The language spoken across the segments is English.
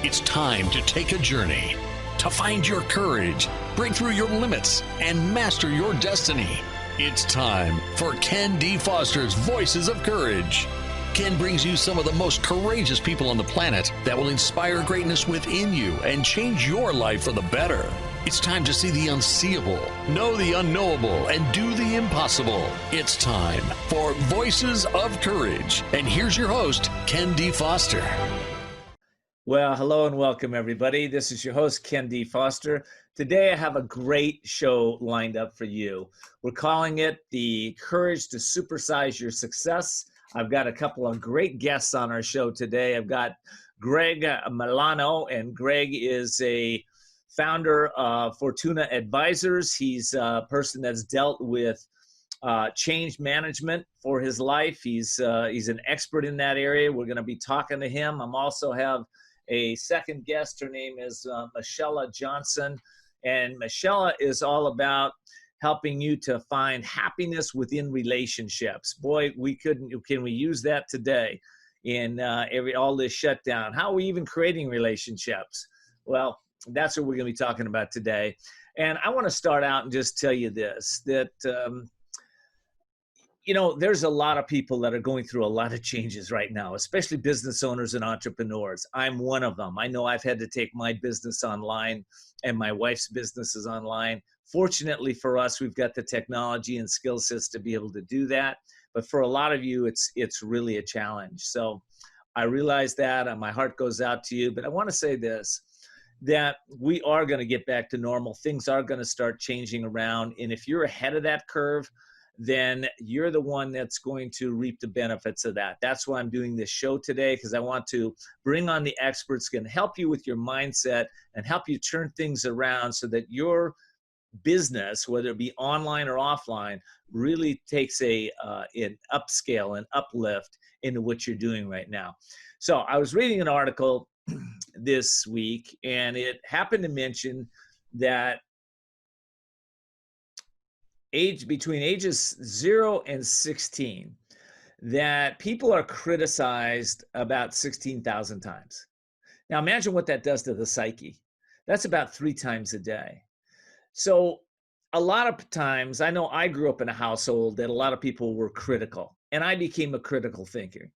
It's time to take a journey, to find your courage, break through your limits, and master your destiny. It's time for Ken D. Foster's Voices of Courage. Ken brings you some of the most courageous people on the planet that will inspire greatness within you and change your life for the better. It's time to see the unseeable, know the unknowable, and do the impossible. It's time for Voices of Courage. And here's your host, Ken D. Foster. Well, hello and welcome, everybody. This is your host, Ken D. Foster. Today, I have a great show lined up for you. We're calling it The Courage to Supersize Your Success. I've got a couple of great guests on our show today. I've got Greg Milano, and Greg is a founder of Fortuna Advisors. He's a person that's dealt with change management for his life. He's an expert in that area. We're going to be talking to him. I'm also have a second guest. Her name is Michaela Johnson, and Michaela is all about helping you to find happiness within relationships. Boy, can we use that today in all this shutdown? How are we even creating relationships? Well, that's what we're going to be talking about today. And I want to start out and just tell you this, that there's a lot of people that are going through a lot of changes right now, especially business owners and entrepreneurs. I'm one of them. I know I've had to take my business online, and my wife's business is online. Fortunately for us, we've got the technology and skill sets to be able to do that. But for a lot of you, it's really a challenge. So I realize that, and my heart goes out to you. But I want to say this, that we are going to get back to normal. Things are going to start changing around. And if you're ahead of that curve, then you're the one that's going to reap the benefits of that. That's why I'm doing this show today, because I want to bring on the experts who can help you with your mindset and help you turn things around so that your business, whether it be online or offline, really takes an upscale, an uplift into what you're doing right now. So I was reading an article this week, and it happened to mention that between ages 0 and 16, that people are criticized about 16,000 times. Now imagine what that does to the psyche. That's about 3 times a day. So a lot of times, I know I grew up in a household that a lot of people were critical, and I became a critical thinker.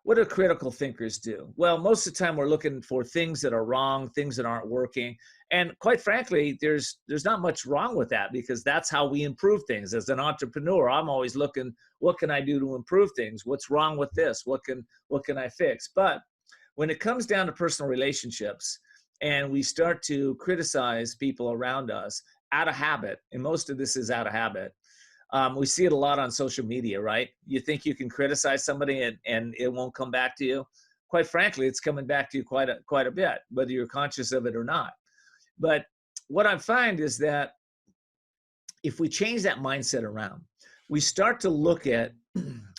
What do critical thinkers do? Well, most of the time we're looking for things that are wrong, things that aren't working. And quite frankly, there's not much wrong with that, because that's how we improve things. As an entrepreneur, I'm always looking, what can I do to improve things? What's wrong with this? What can I fix? But when it comes down to personal relationships, and we start to criticize people around us out of habit, and most of this is out of habit, we see it a lot on social media, right? You think you can criticize somebody and it won't come back to you. Quite frankly, it's coming back to you quite a bit, whether you're conscious of it or not. But what I find is that if we change that mindset around, we start to look at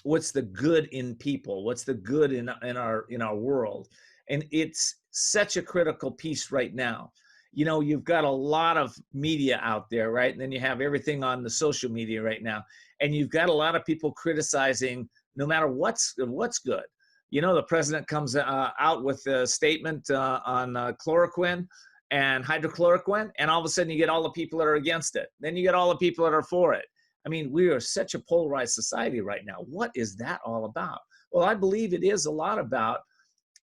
what's the good in people, what's the good in our world. And it's such a critical piece right now. You've got a lot of media out there, right? And then you have everything on the social media right now. And you've got a lot of people criticizing no matter what's good. The president comes out with a statement on chloroquine and hydrochloroquine, and all of a sudden you get all the people that are against it. Then you get all the people that are for it. I mean, we are such a polarized society right now. What is that all about? Well, I believe it is a lot about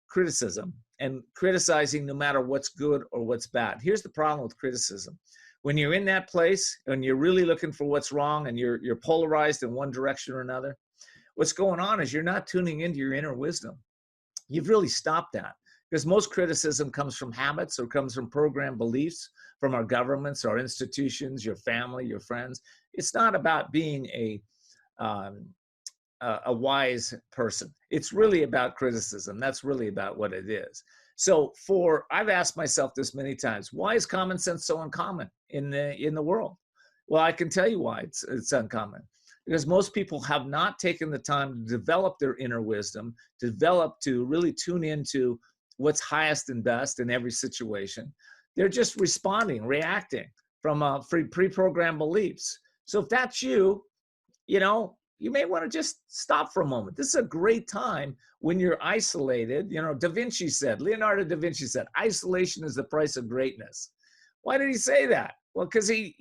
criticism and criticizing no matter what's good or what's bad. Here's the problem with criticism. When you're in that place and you're really looking for what's wrong and you're polarized in one direction or another, what's going on is you're not tuning into your inner wisdom. You've really stopped that, because most criticism comes from habits or comes from program beliefs from our governments, our institutions, your family, your friends. It's not about being a wise person. It's really about criticism. That's really about what it is. So I've asked myself this many times, why is common sense so uncommon in the world? Well, I can tell you why it's uncommon. Because most people have not taken the time to develop their inner wisdom, to really tune into what's highest and best in every situation. They're just responding, reacting from pre-programmed beliefs. So if that's you, you may want to just stop for a moment. This is a great time when you're isolated. Leonardo da Vinci said, isolation is the price of greatness. Why did he say that? Well, because he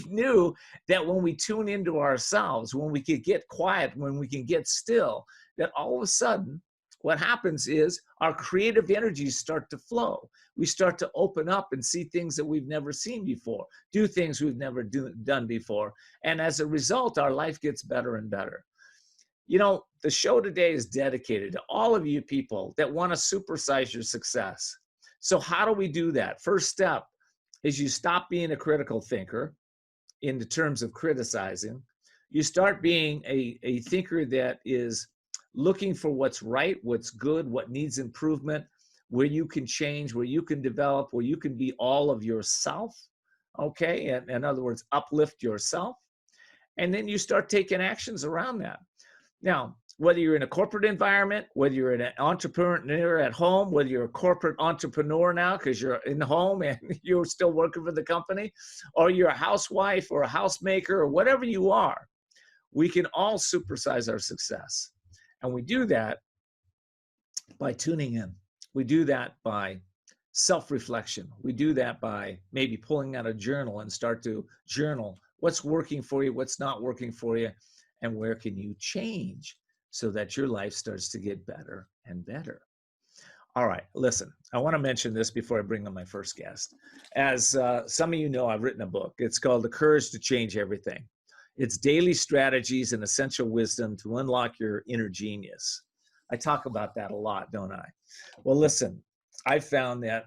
knew that when we tune into ourselves, when we can get quiet, when we can get still, that all of a sudden, what happens is our creative energies start to flow. We start to open up and see things that we've never seen before, do things we've never done before. And as a result, our life gets better and better. The show today is dedicated to all of you people that want to supersize your success. So how do we do that? First step is you stop being a critical thinker in the terms of criticizing. You start being a thinker that is looking for what's right, what's good, what needs improvement, where you can change, where you can develop, where you can be all of yourself, okay? And in other words, uplift yourself. And then you start taking actions around that. Now, whether you're in a corporate environment, whether you're an entrepreneur at home, whether you're a corporate entrepreneur now because you're in home and you're still working for the company, or you're a housewife or a housemaker or whatever you are, we can all supersize our success. And we do that by tuning in. We do that by self-reflection. We do that by maybe pulling out a journal and start to journal what's working for you, what's not working for you, and where can you change so that your life starts to get better and better. All right, listen, I want to mention this before I bring on my first guest. As some of you know, I've written a book. It's called The Courage to Change Everything. It's daily strategies and essential wisdom to unlock your inner genius. I talk about that a lot, don't I? Well, listen, I found that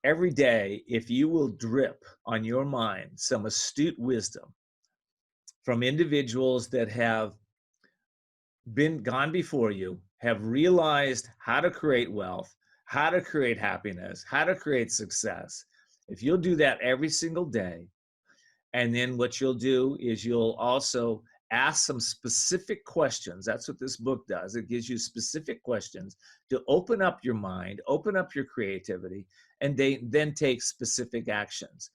every day, if you will drip on your mind some astute wisdom from individuals that have gone before you, have realized how to create wealth, how to create happiness, how to create success. If you'll do that every single day, and then what you'll do is you'll also ask some specific questions. That's what this book does. It gives you specific questions to open up your mind, open up your creativity, and then take specific actions.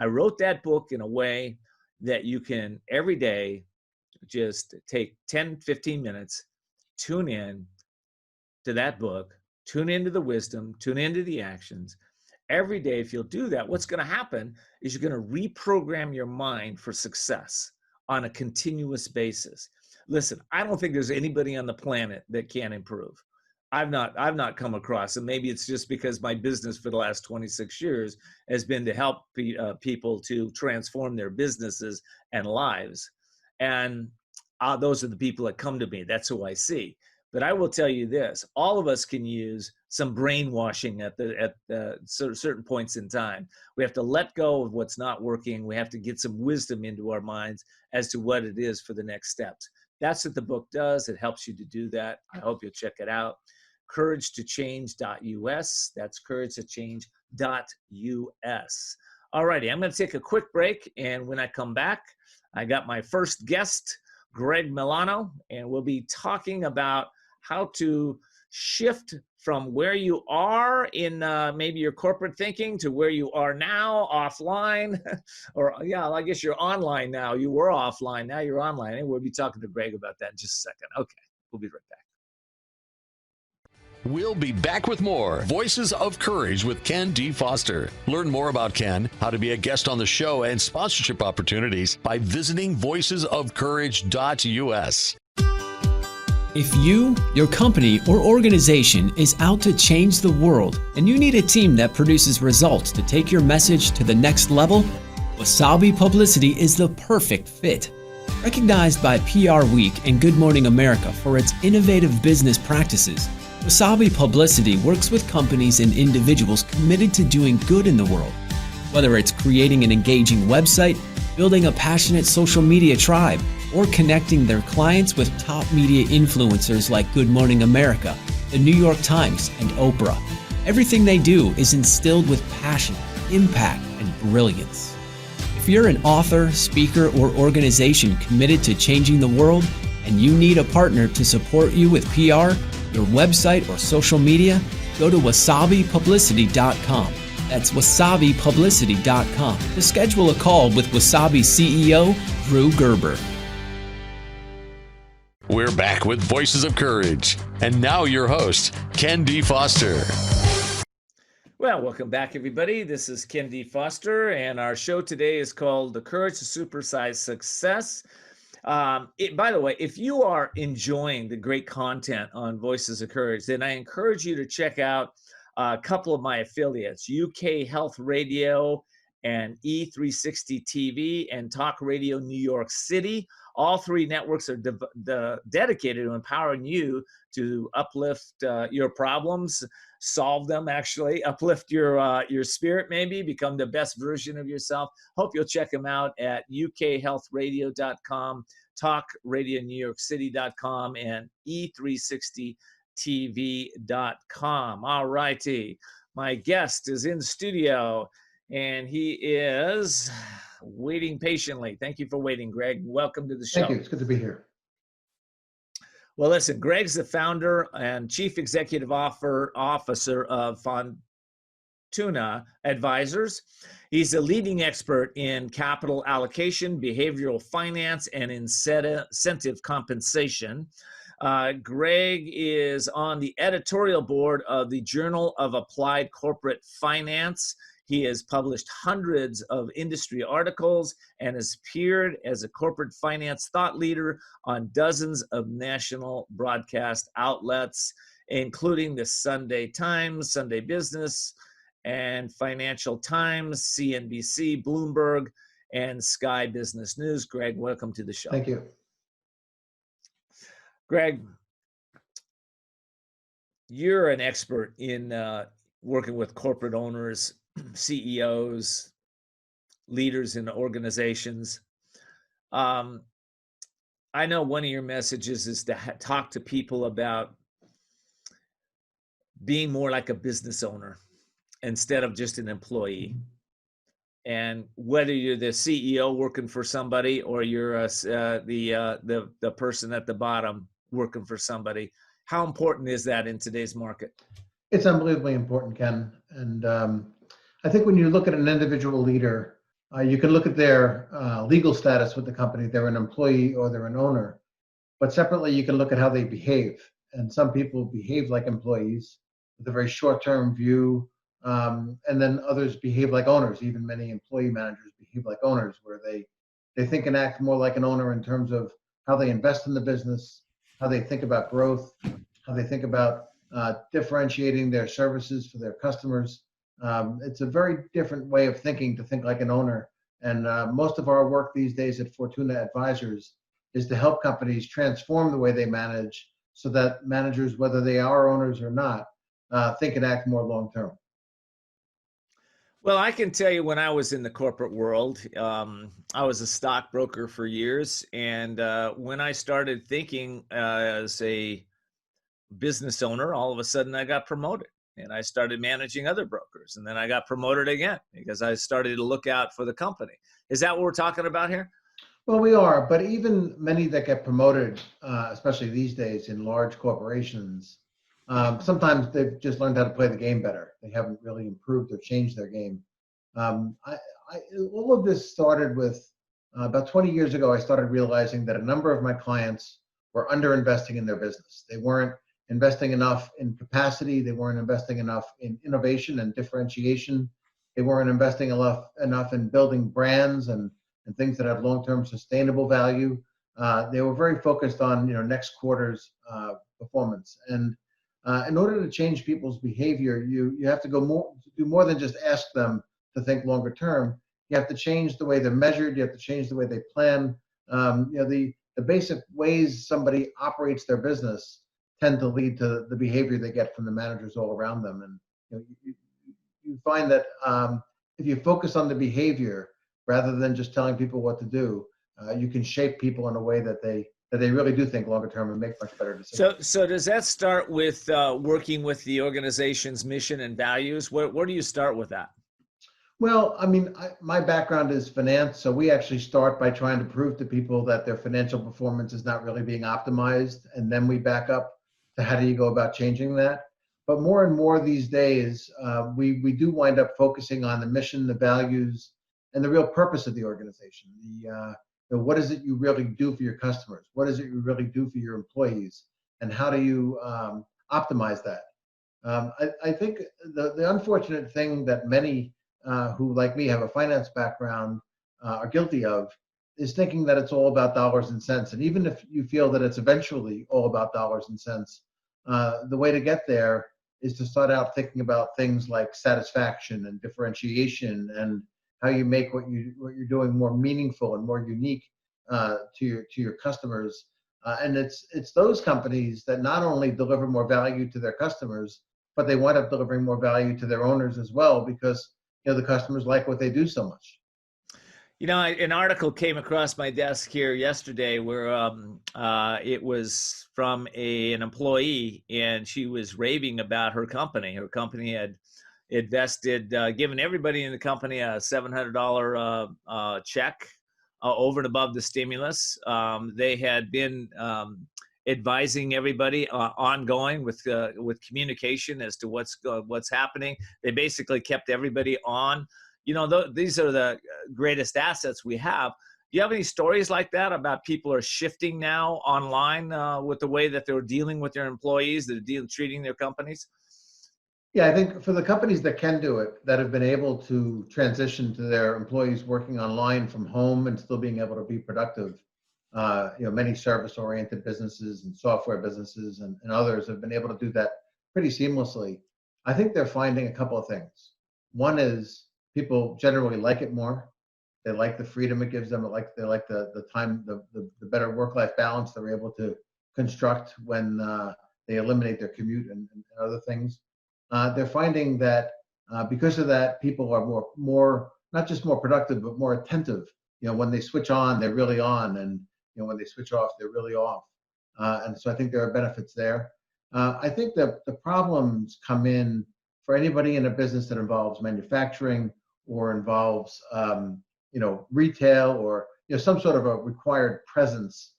I wrote that book in a way that you can every day just take 10, 15 minutes, tune in to that book, tune into the wisdom, tune into the actions. Every day, if you'll do that, what's going to happen is you're going to reprogram your mind for success on a continuous basis. Listen, I don't think there's anybody on the planet that can't improve. I've not come across, and maybe it's just because my business for the last 26 years has been to help people to transform their businesses and lives. And those are the people that come to me. That's who I see. But I will tell you this, all of us can use some brainwashing at certain points in time. We have to let go of what's not working. We have to get some wisdom into our minds as to what it is for the next steps. That's what the book does. It helps you to do that. I hope you'll check it out. CourageToChange.us. That's CourageToChange.us. All righty, I'm going to take a quick break. And when I come back, I got my first guest, Greg Milano, and we'll be talking about how to shift from where you are in maybe your corporate thinking to where you are now offline, or yeah, I guess you're online now. You were offline, now you're online. And we'll be talking to Greg about that in just a second. Okay, we'll be right back. We'll be back with more Voices of Courage with Ken D. Foster. Learn more about Ken, how to be a guest on the show, and sponsorship opportunities by visiting voicesofcourage.us. If you, your company, or organization is out to change the world and you need a team that produces results to take your message to the next level, Wasabi Publicity is the perfect fit. Recognized by PR Week and Good Morning America for its innovative business practices, Wasabi Publicity works with companies and individuals committed to doing good in the world. Whether it's creating an engaging website, building a passionate social media tribe, or connecting their clients with top media influencers like Good Morning America, the New York Times, and Oprah. Everything they do is instilled with passion, impact, and brilliance. If you're an author, speaker, or organization committed to changing the world, and you need a partner to support you with PR, your website, or social media, go to wasabipublicity.com. That's wasabipublicity.com to schedule a call with Wasabi CEO Drew Gerber. We're back with Voices of Courage. And now your host, Ken D. Foster. Well, welcome back, everybody. This is Ken D. Foster, and our show today is called The Courage to Supersize Success. By the way, if you are enjoying the great content on Voices of Courage, then I encourage you to check out a couple of my affiliates, UK Health Radio and E360 TV and Talk Radio New York City. All three networks are dedicated to empowering you to uplift your problems, solve them, actually, uplift your spirit, maybe become the best version of yourself. Hope you'll check them out at ukhealthradio.com, talkradionewyorkcity.com, and e360tv.com. All righty. My guest is in studio, and he is waiting patiently. Thank you for waiting, Greg. Welcome to the show. Thank you. It's good to be here. Well, listen, Greg's the founder and chief executive officer of Fortuna Advisors. He's a leading expert in capital allocation, behavioral finance, and incentive compensation. Greg is on the editorial board of the Journal of Applied Corporate Finance. He has published hundreds of industry articles and has appeared as a corporate finance thought leader on dozens of national broadcast outlets, including the Sunday Times, Sunday Business, and Financial Times, CNBC, Bloomberg, and Sky Business News. Greg, welcome to the show. Thank you. Greg, you're an expert in working with corporate owners, CEOs, leaders in organizations. I know one of your messages is to talk to people about being more like a business owner instead of just an employee. And whether you're the CEO working for somebody or you're the person at the bottom working for somebody, how important is that in today's market? It's unbelievably important, Ken. And I think when you look at an individual leader, you can look at their legal status with the company. They're an employee or they're an owner. But separately, you can look at how they behave. And some people behave like employees with a very short-term view. And then others behave like owners. Even many employee managers behave like owners, where they think and act more like an owner in terms of how they invest in the business, how they think about growth, how they think about differentiating their services for their customers. It's a very different way of thinking to think like an owner. And most of our work these days at Fortuna Advisors is to help companies transform the way they manage so that managers, whether they are owners or not, think and act more long-term. Well, I can tell you when I was in the corporate world, I was a stockbroker for years. And when I started thinking as a business owner, all of a sudden I got promoted and I started managing other brokers. And then I got promoted again because I started to look out for the company. Is that what we're talking about here? Well, we are, but even many that get promoted, especially these days in large corporations, sometimes they've just learned how to play the game better. They haven't really improved or changed their game. All of this started with about 20 years ago. I started realizing that a number of my clients were underinvesting in their business. They weren't investing enough in capacity. They weren't investing enough in innovation and differentiation. They weren't investing enough in building brands and things that have long-term sustainable value. They were very focused on next quarter's performance. And in order to change people's behavior, you have to do more than just ask them to think longer term. You have to change the way they're measured. You have to change the way they plan. The basic ways somebody operates their business tend to lead to the behavior they get from the managers all around them. And you find that if you focus on the behavior rather than just telling people what to do, you can shape people in a way that they really do think longer term and make much better decisions. So does that start with working with the organization's mission and values? Where do you start with that? Well, I mean, my background is finance, so we actually start by trying to prove to people that their financial performance is not really being optimized, and then we back up to how do you go about changing that. But more and more these days, we do wind up focusing on the mission, the values, and the real purpose of the organization. what is it you really do for your customers? What is it you really do for your employees? And how do you optimize that? I think the unfortunate thing that many who, like me, have a finance background are guilty of is thinking that it's all about dollars and cents. And even if you feel that it's eventually all about dollars and cents, the way to get there is to start out thinking about things like satisfaction and differentiation and how you make what you're doing more meaningful and more unique to your customers. And it's those companies that not only deliver more value to their customers, but they wind up delivering more value to their owners as well, because the customers like what they do so much. An article came across my desk here yesterday where it was from an employee, and she was raving about her company. Her company had invested, given everybody in the company a $700 check over and above the stimulus. They had been advising everybody ongoing with communication as to what's happening. They basically kept everybody on. These are the greatest assets we have. Do you have any stories like that about people are shifting now online with the way that they're dealing with their employees, they're treating their companies? Yeah, I think for the companies that can do it, that have been able to transition to their employees working online from home and still being able to be productive, many service-oriented businesses and software businesses and others have been able to do that pretty seamlessly. I think they're finding a couple of things. One is people generally like it more. They like the freedom it gives them. They like the time, the better work-life balance they're able to construct when they eliminate their commute and other things. They're finding that because of that, people are more not just more productive, but more attentive. When they switch on, they're really on, and when they switch off, they're really off. And so I think there are benefits there. I think that the problems come in for anybody in a business that involves manufacturing or involves retail or some sort of a required presence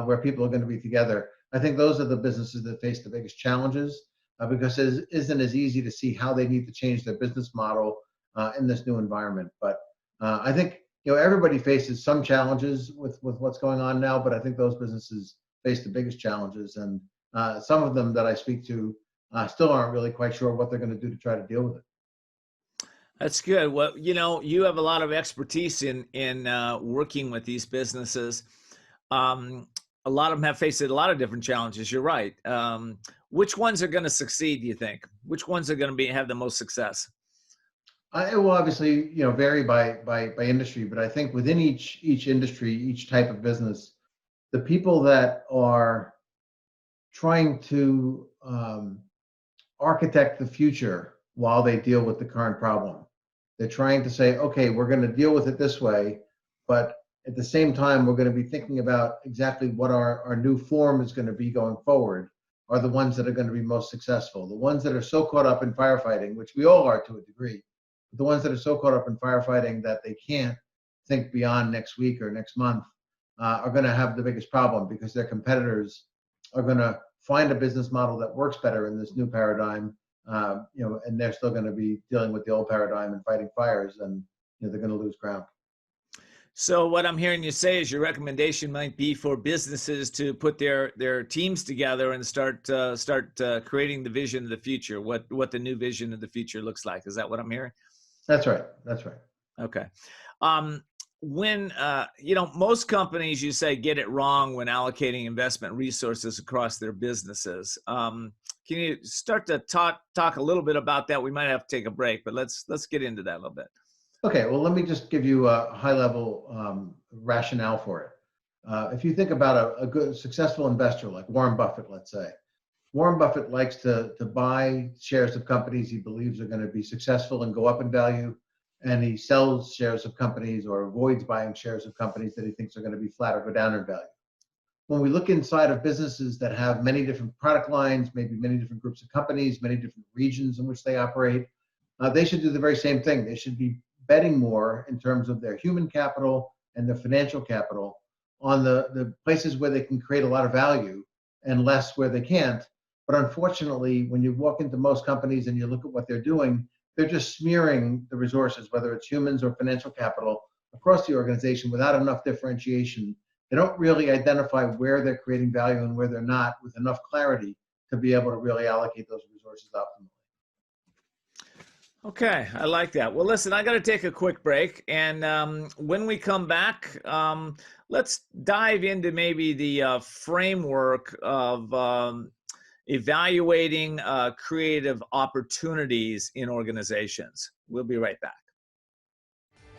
where people are going to be together. I think those are the businesses that face the biggest challenges because it isn't as easy to see how they need to change their business model in this new environment. But I think everybody faces some challenges with what's going on now, but I think those businesses face the biggest challenges, and some of them that I speak to still aren't really quite sure what they're going to do to try to deal with it. That's good. Well, you have a lot of expertise in working with these businesses. A lot of them have faced a lot of different challenges. You're right. Which ones are going to succeed, do you think? Which ones are going to have the most success? It will obviously, vary by industry, but I think within each industry, each type of business, the people that are trying to architect the future while they deal with the current problem. They're trying to say, okay, we're going to deal with it this way, but at the same time, we're going to be thinking about exactly what our new form is going to be going forward, are the ones that are going to be most successful. The ones that are so caught up in firefighting, which we all are to a degree, but the ones that are so caught up in firefighting that they can't think beyond next week or next month are going to have the biggest problem because their competitors are going to find a business model that works better in this new paradigm, and they're still going to be dealing with the old paradigm and fighting fires, and they're going to lose ground. So what I'm hearing you say is your recommendation might be for businesses to put their teams together and start creating the vision of the future, what the new vision of the future looks like. Is that what I'm hearing? That's right. Okay. When most companies, you say, get it wrong when allocating investment resources across their businesses. Can you start to talk a little bit about that? We might have to take a break, but let's get into that a little bit. Okay, well, let me just give you a high-level rationale for it. If you think about a good, successful investor like Warren Buffett, let's say, Warren Buffett likes to buy shares of companies he believes are going to be successful and go up in value, and he sells shares of companies or avoids buying shares of companies that he thinks are going to be flat or go down in value. When we look inside of businesses that have many different product lines, maybe many different groups of companies, many different regions in which they operate, they should do the very same thing. They should be betting more in terms of their human capital and their financial capital on the places where they can create a lot of value and less where they can't. But unfortunately, when you walk into most companies and you look at what they're doing, they're just smearing the resources, whether it's humans or financial capital, across the organization without enough differentiation. They don't really identify where they're creating value and where they're not with enough clarity to be able to really allocate those resources optimally. Okay, I like that. Well, listen, I got to take a quick break. And when we come back, let's dive into maybe the framework of evaluating creative opportunities in organizations. We'll be right back.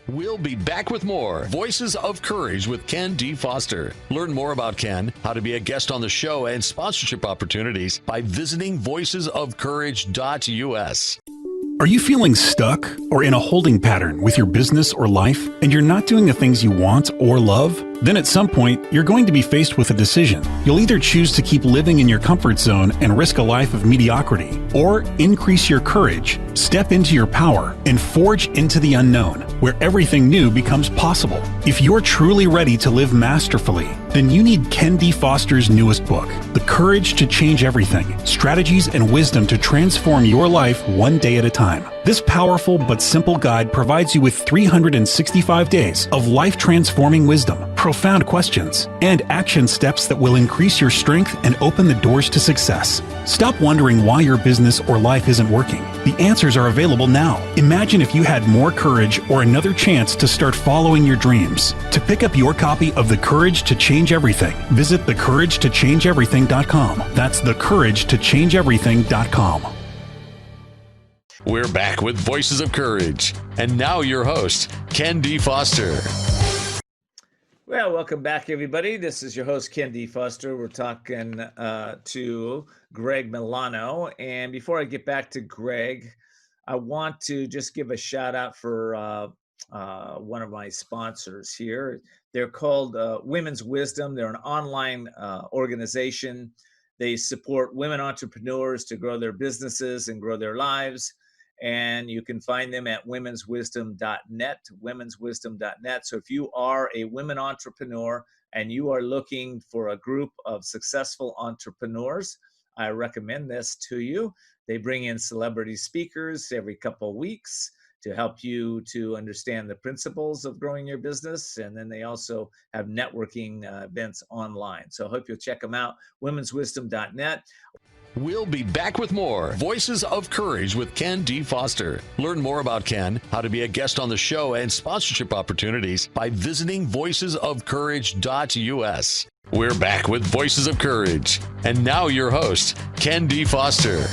We'll be back with more Voices of Courage with Ken D. Foster. Learn more about Ken, how to be a guest on the show, and sponsorship opportunities by visiting voicesofcourage.us. Are you feeling stuck or in a holding pattern with your business or life, and you're not doing the things you want or love? Then at some point, you're going to be faced with a decision. You'll either choose to keep living in your comfort zone and risk a life of mediocrity, or increase your courage, step into your power, and forge into the unknown, where everything new becomes possible. If you're truly ready to live masterfully, then you need Ken D. Foster's newest book, The Courage to Change Everything: Strategies and Wisdom to Transform Your Life One Day at a Time. This powerful but simple guide provides you with 365 days of life-transforming wisdom, profound questions, and action steps that will increase your strength and open the doors to success. Stop wondering why your business or life isn't working. The answers are available now. Imagine if you had more courage or another chance to start following your dreams. To pick up your copy of The Courage to Change Everything, visit thecouragetochangeeverything.com. That's thecouragetochangeeverything.com. We're back with Voices of Courage. And now your host, Ken D. Foster. Well, welcome back, everybody. This is your host, Ken D. Foster. We're talking to Greg Milano. And before I get back to Greg, I want to just give a shout out for one of my sponsors here. They're called Women's Wisdom. They're an online organization. They support women entrepreneurs to grow their businesses and grow their lives. And you can find them at womenswisdom.net, womenswisdom.net. So if you are a women entrepreneur and you are looking for a group of successful entrepreneurs, I recommend this to you. They bring in celebrity speakers every couple of weeks to help you to understand the principles of growing your business. And then they also have networking events online. So I hope you'll check them out, womenswisdom.net. We'll be back with more Voices of Courage with Ken D. Foster. Learn more about Ken, how to be a guest on the show, and sponsorship opportunities by visiting voicesofcourage.us. We're back with Voices of Courage. And now your host, Ken D. Foster.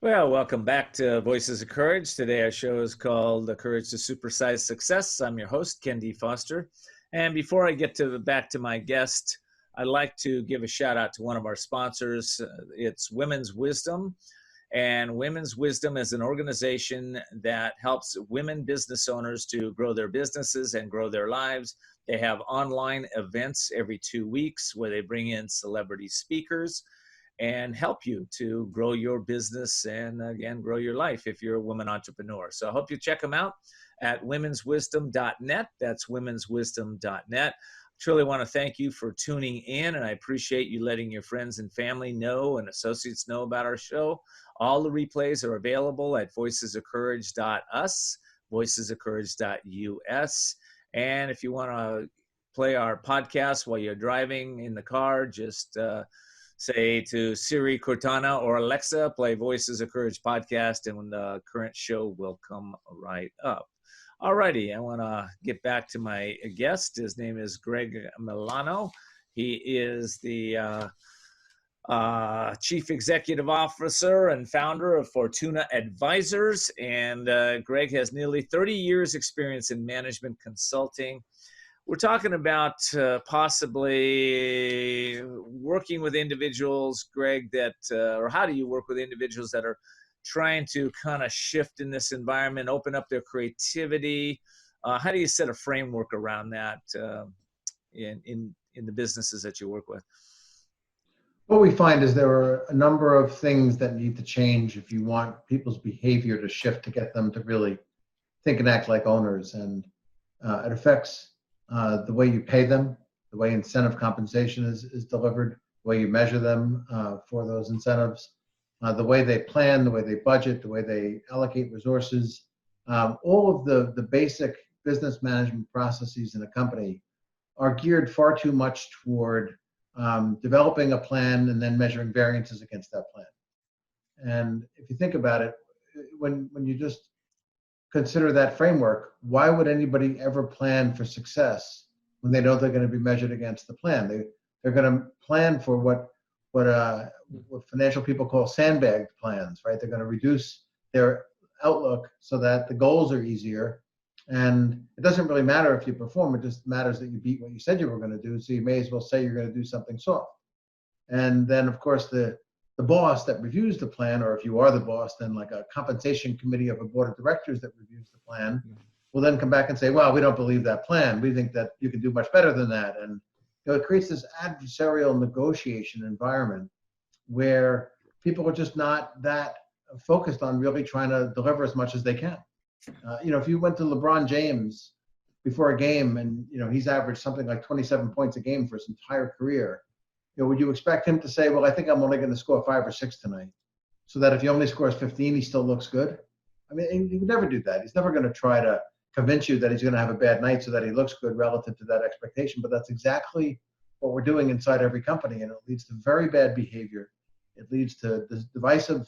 Well, welcome back to Voices of Courage. Today our show is called The Courage to Supersize Success. I'm your host, Ken D. Foster. And before I get back to my guest, I'd like to give a shout out to one of our sponsors. It's Women's Wisdom. And Women's Wisdom is an organization that helps women business owners to grow their businesses and grow their lives. They have online events every 2 weeks where they bring in celebrity speakers and help you to grow your business and, again, grow your life if you're a woman entrepreneur. So I hope you check them out at womenswisdom.net. That's womenswisdom.net. Truly want to thank you for tuning in, and I appreciate you letting your friends and family know and associates know about our show. All the replays are available at voicesofcourage.us, voicesofcourage.us. And if you want to play our podcast while you're driving in the car, just say to Siri, Cortana, or Alexa, play Voices of Courage podcast, and the current show will come right up. Alrighty, I want to get back to my guest. His name is Greg Milano. He is the Chief Executive Officer and founder of Fortuna Advisors. And Greg has nearly 30 years experience in management consulting. We're talking about possibly working with individuals, Greg, that, or how do you work with individuals that are trying to kind of shift in this environment, open up their creativity? How do you set a framework around that in the businesses that you work with? What we find is there are a number of things that need to change if you want people's behavior to shift to get them to really think and act like owners. And it affects the way you pay them, the way incentive compensation is delivered, the way you measure them for those incentives, the way they plan, the way they budget, the way they allocate resources, all of the basic business management processes in a company are geared far too much toward developing a plan and then measuring variances against that plan. And if you think about it, when you just consider that framework, why would anybody ever plan for success when they know they're going to be measured against the plan? They're going to plan for what financial people call sandbagged plans, right? They're going to reduce their outlook so that the goals are easier. And it doesn't really matter if you perform, it just matters that you beat what you said you were going to do. So you may as well say you're going to do something soft. And then, of course, the boss that reviews the plan, or if you are the boss, then like a compensation committee of a board of directors that reviews the plan, will then come back and say, well, we don't believe that plan. We think that you can do much better than that. And it creates this adversarial negotiation environment where people are just not that focused on really trying to deliver as much as they can. If you went to LeBron James before a game and, he's averaged something like 27 points a game for his entire career, would you expect him to say, well, I think I'm only going to score 5 or 6 tonight, so that if he only scores 15, he still looks good? I mean, he would never do that. He's never going to try to convince you that he's going to have a bad night so that he looks good relative to that expectation. But that's exactly what we're doing inside every company, and it leads to very bad behavior. It leads to divisive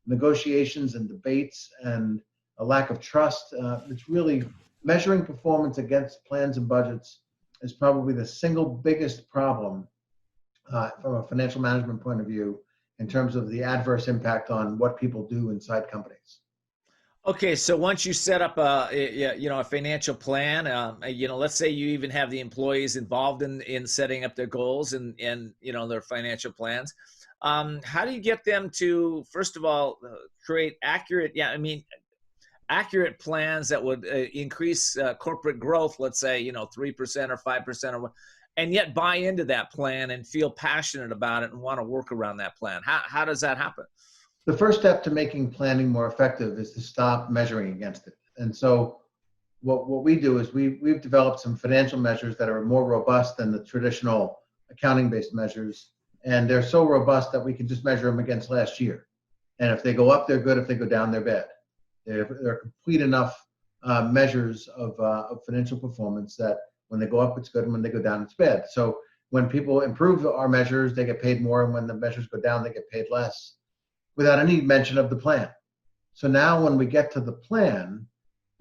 negotiations and debates and a lack of trust. It's really measuring performance against plans and budgets is probably the single biggest problem from a financial management point of view in terms of the adverse impact on what people do inside companies. Okay, so once you set up a financial plan, let's say you even have the employees involved in setting up their goals and their financial plans. How do you get them to, first of all, create accurate plans that would increase corporate growth, let's say, 3% or 5% or what, and yet buy into that plan and feel passionate about it and want to work around that plan? How does that happen? The first step to making planning more effective is to stop measuring against it. And so what we do is we've developed some financial measures that are more robust than the traditional accounting-based measures. And they're so robust that we can just measure them against last year. And if they go up, they're good. If they go down, they're bad. They're complete enough measures of financial performance that when they go up, it's good, and when they go down, it's bad. So when people improve our measures, they get paid more, and when the measures go down, they get paid less, without any mention of the plan. So now when we get to the plan,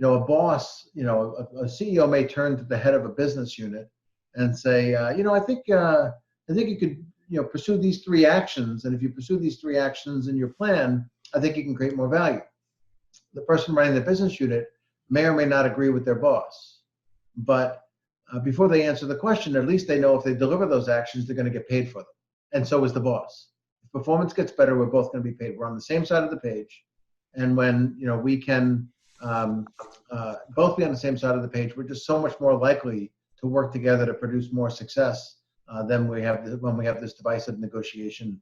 a boss, a CEO may turn to the head of a business unit and say, I think you could, pursue these 3 actions. And if you pursue these 3 actions in your plan, I think you can create more value. The person running the business unit may or may not agree with their boss. But before they answer the question, at least they know if they deliver those actions, they're going to get paid for them. And so is the boss. If performance gets better, we're both going to be paid. We're on the same side of the page. And when we can both be on the same side of the page, we're just so much more likely to work together to produce more success than when we have this divisive negotiation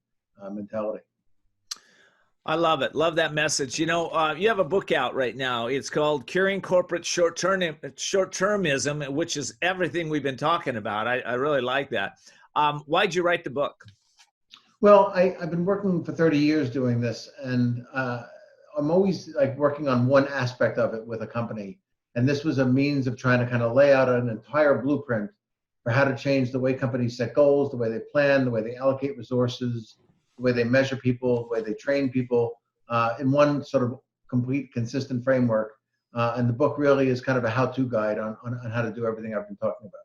mentality. I love it. Love that message. You have a book out right now. It's called Curing Corporate Short-Termism, which is everything we've been talking about. I really like that. Why'd you write the book? Well, I've been working for 30 years doing this, and I'm always working on one aspect of it with a company. And this was a means of trying to kind of lay out an entire blueprint for how to change the way companies set goals, the way they plan, the way they allocate resources, the way they measure people, the way they train people, in one sort of complete, consistent framework. And the book really is kind of a how-to guide on how to do everything I've been talking about.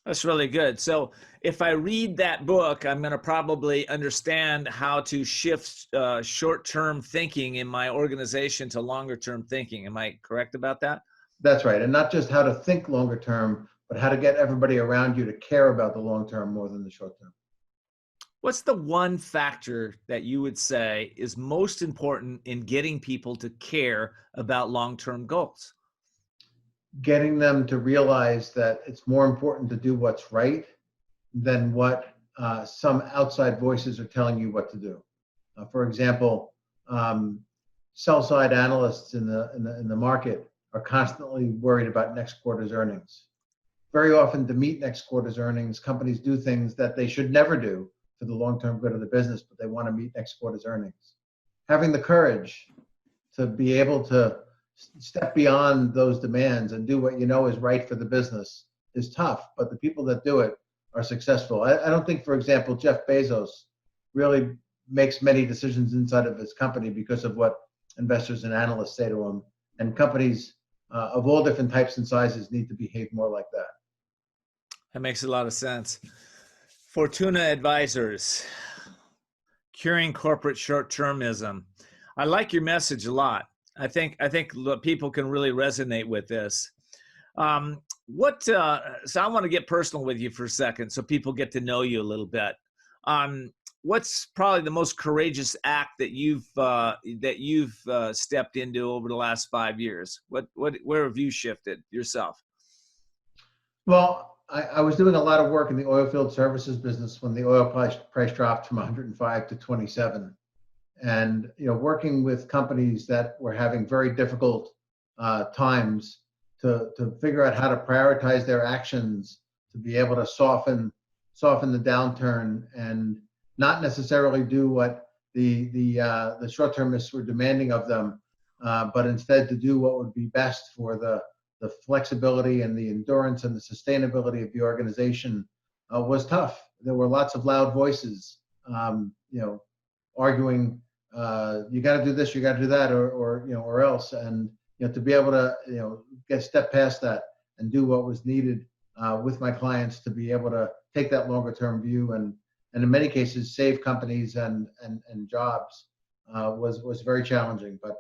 That's really good. So if I read that book, I'm going to probably understand how to shift short-term thinking in my organization to longer-term thinking. Am I correct about that? That's right. And not just how to think longer term, but how to get everybody around you to care about the long term more than the short term. What's the one factor that you would say is most important in getting people to care about long-term goals? Getting them to realize that it's more important to do what's right than what some outside voices are telling you what to do. For example, sell-side analysts in the market are constantly worried about next quarter's earnings. Very often, to meet next quarter's earnings, companies do things that they should never do for the long-term good of the business, but they want to meet next quarter's earnings. Having the courage to be able to step beyond those demands and do what you know is right for the business is tough, but the people that do it are successful. I don't think, for example, Jeff Bezos really makes many decisions inside of his company because of what investors and analysts say to him. And companies of all different types and sizes need to behave more like that. That makes a lot of sense. Fortuna Advisors, curing corporate short-termism. I like your message a lot. I think people can really resonate with this. So I want to get personal with you for a second, so people get to know you a little bit. What's probably the most courageous act that you've stepped into over the last 5 years? Where have you shifted yourself? Well, I was doing a lot of work in the oil field services business when the oil price dropped from 105 to 27, and working with companies that were having very difficult times to figure out how to prioritize their actions to be able to soften the downturn and not necessarily do what the short-termists were demanding of them, but instead to do what would be best for the flexibility and the endurance and the sustainability of the organization was tough. There were lots of loud voices, arguing, you got to do this, you got to do that, or else. And to be able to step past that and do what was needed with my clients to be able to take that longer term view and in many cases save companies and jobs was very challenging, but